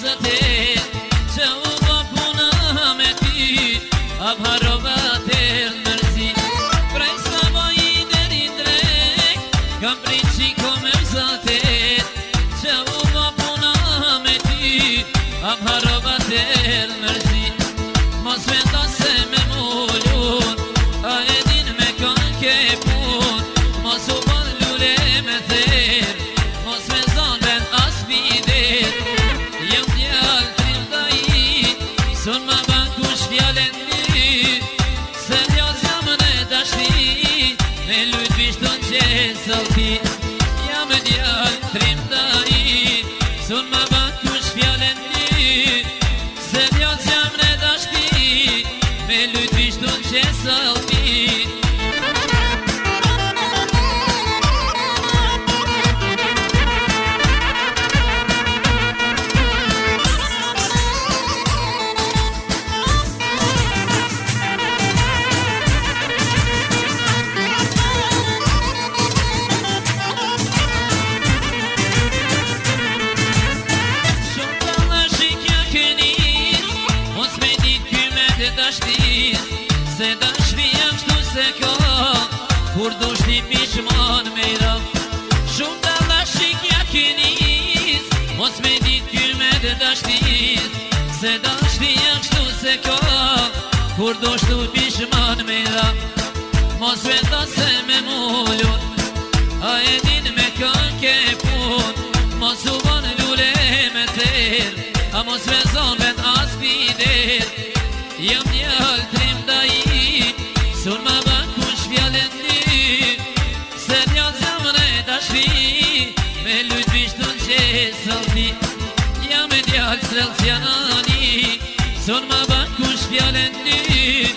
zëtet që u bë puna me ty Abharova të mërzi Prej sa bëj deri drejt Kam prit qiko me zëtet që u bë puna me ty Abharova të mërzi Mos vendose me mullun A e din me kanë ke pun Mos u bën lule me ther Mos me zon vend as bidet Jem djall trim da I Sun ma ban kush fjallën ty Se djall jam në dashti Me lujt vishtun që sëllti Jam djall trim da I Sun ma ban kush fjallën ty Se djall jam në dashti Me lujt vishtun që sëllti Se dashria kështu se ka Kur dush t'i pishman me ra Shumë të dashikja kënis Mos me dit kyme dhe dashtis Se dashria kështu se ka Kur dush t'u pishman me ra Mos vendose me mullun A e din me kanë ke pun Mos u bon lule me ther A mos me zon vend as bidet Jam djall trim da I Sun ma ban kush fjallën ty Se djall jam në dashri Me lujt vishtun që sëllti Jam djall strelc janani Sun ma ban kush fjallën ty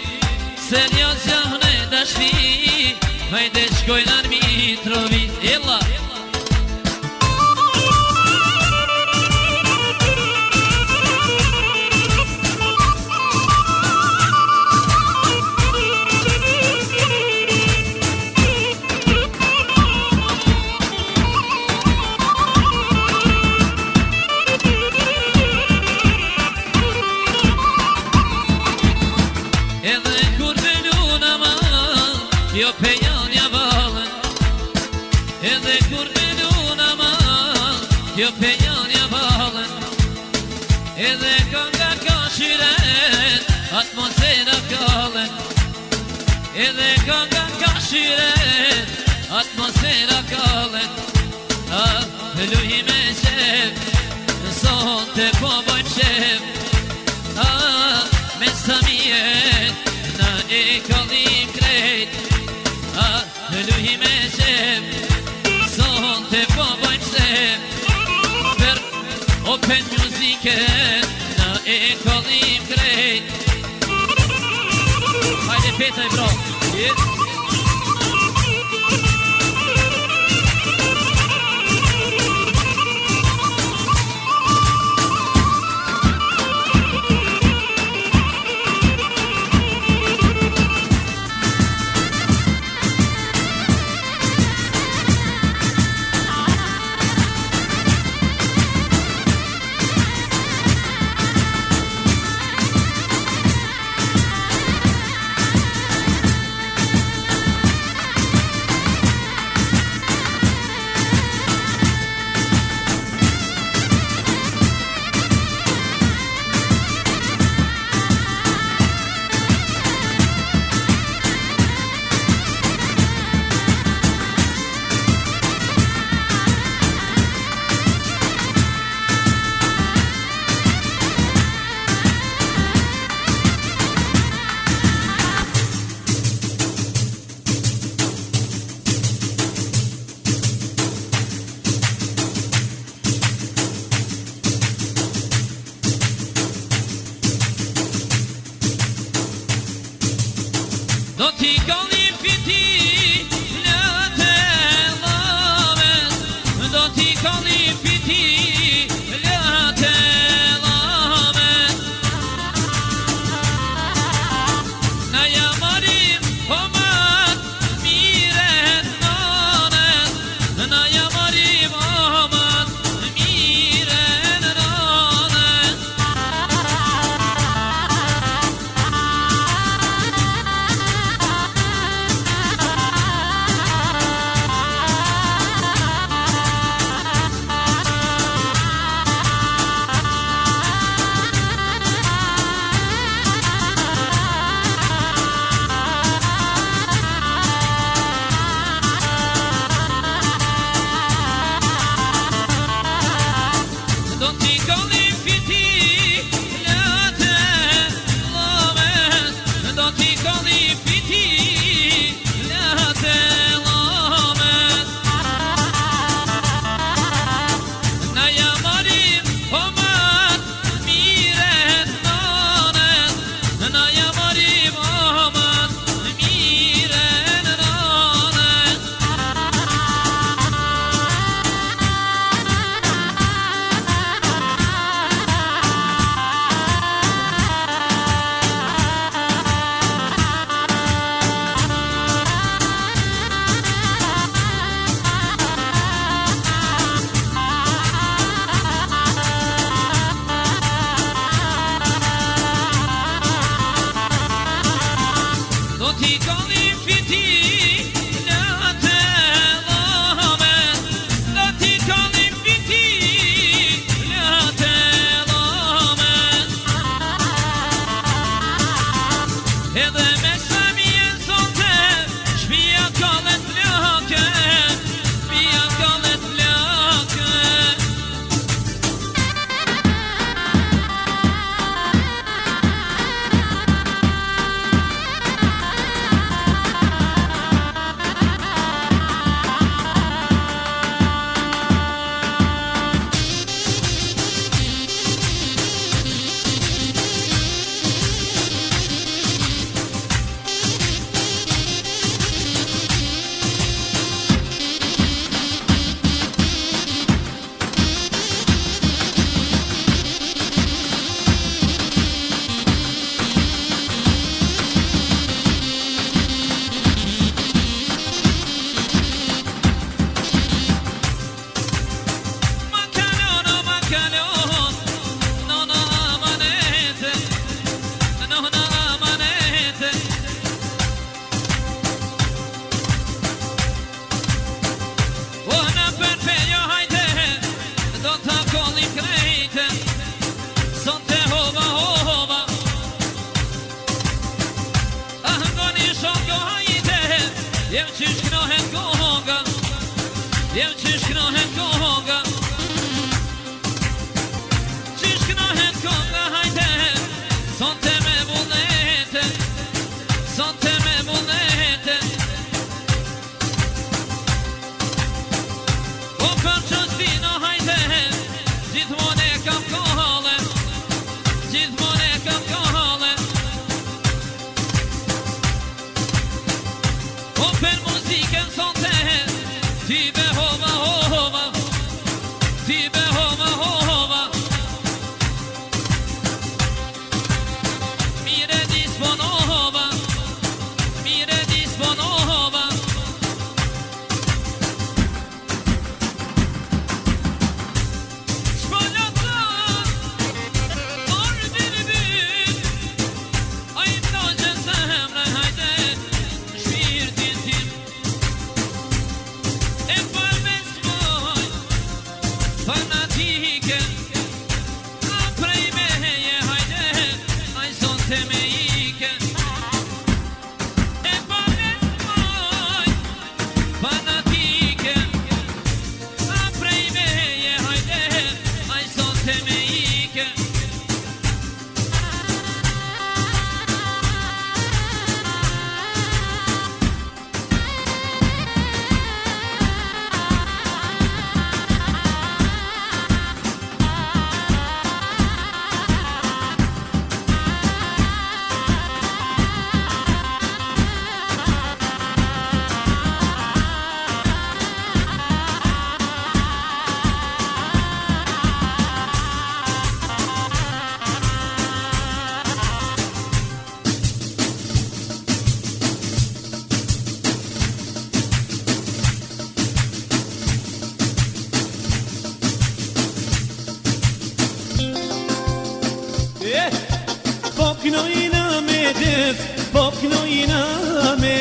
Se djall jam në dashri Hajde shkojnë Armitrovit Ella Jo pe janja valën Edhe kur me luna ma Jo pe janja valën Edhe kënga ka shyret Atmosfera kallën Edhe kënga ka shyret Atmosfera kallën Luhi me qef Son të po bojmë shef Me samijet Na e kallim krejt Luhi me qef Son të po bojmë shef Per open muzike Na e kallim krejt Hajde petaj bro Do t'i kallim fiti Lëtë lavet Do t'i kallim fiti Lëtë lavet Na jamarim omat Miret nanet Na jamarim omat Miret nanet Jem që shknohen koga, jem që shknohen koga, që shknohen koga, hajde, sonte me vullnete, sonte me vullnete. O për që s'dino, hajde, gjithmon e kam kohale, gjithmon e kam kohale. O për muzikën sonte, ti be hova, hova, ti be hova, hova. Mire disponova, mire disponova. Shpallata, orë birbir, a i mdoqën zemre, hajde, shpirtin tim. E palmes moj, fanatike, a prej meje, hajde, a i sonte me ike. E palmes moj, fanatike, a prej meje, hajde, a i sonte me ike. Po knojna me def, po knojna me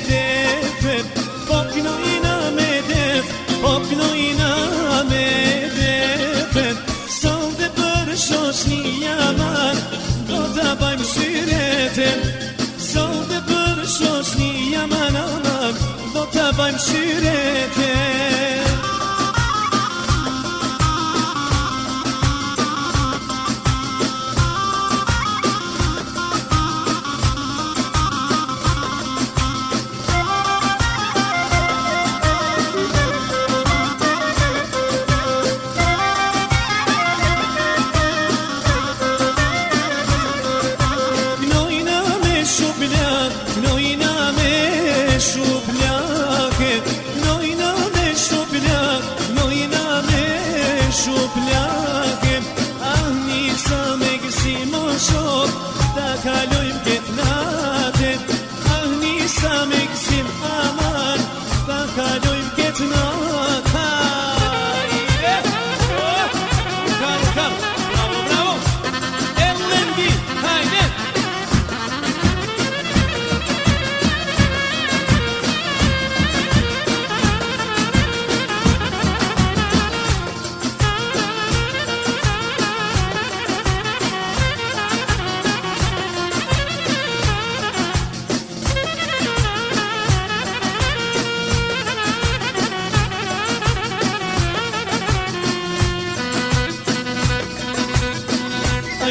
def, po knojna me def, po knojna me def. Sonde për shoshnia man, do ta bajmë shyreten. Sonde për shoshnia man, do ta bajmë shyreten. Shuplake, ah nisa me gësim o shok, ta kalojmë këtë natë. Ah nisa me gësim aman, ta kalojmë këtë natë. Kam, bravo, bravo, LND, hajde.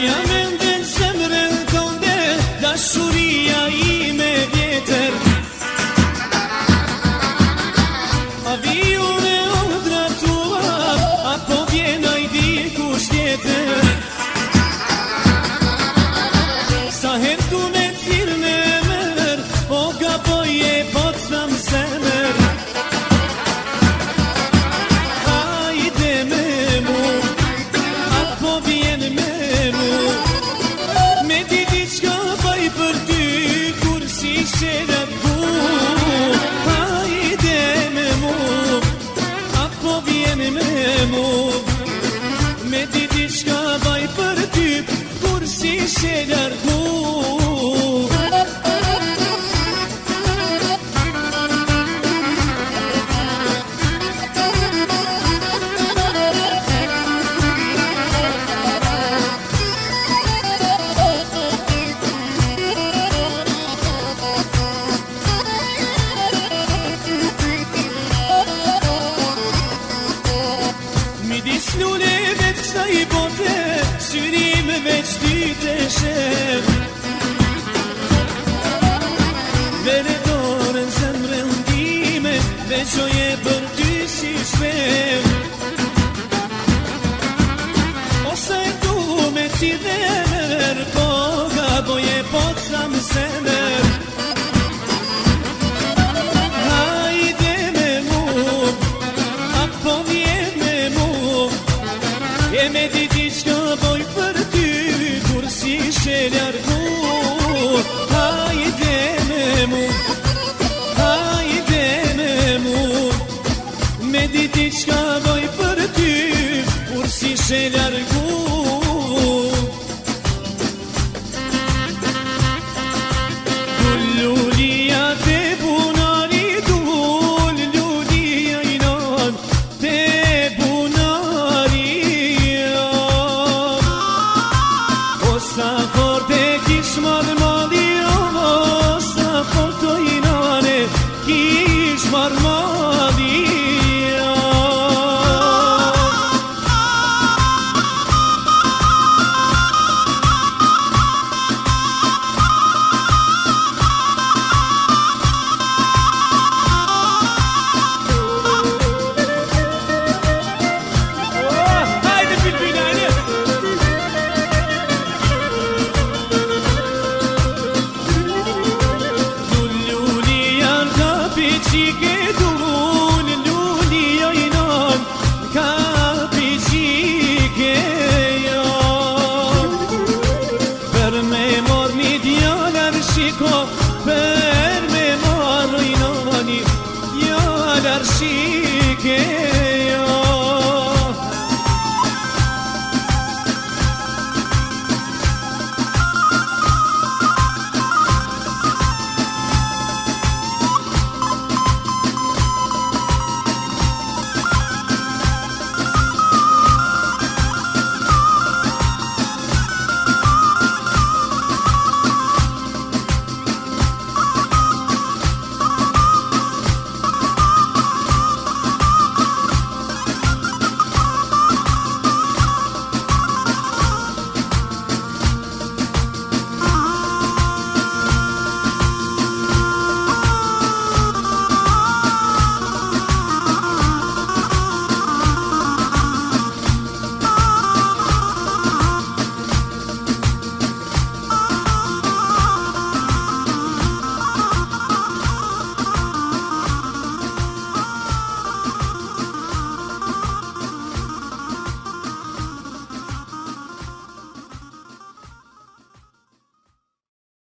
Ja me ndën zemrën tënde, dashuria ime vjetër. A viju me ëndra tua, apo vjen ai dikush tjetër. Sa herë tu me thirr me emër, o gaboje po të tham zemër. Hajde me mu, apo vjen me mu. Me di diçka baj për ty, kur si shelat ku. Hajde me mu, apo vjen me mu. Me di diçka baj për ty, kur si shelat ku. veç ty të shem. Vere dorën zemrën time, veçoje për ty si shpem. Ose du me ti dhe nër, po gaboje po të thamë se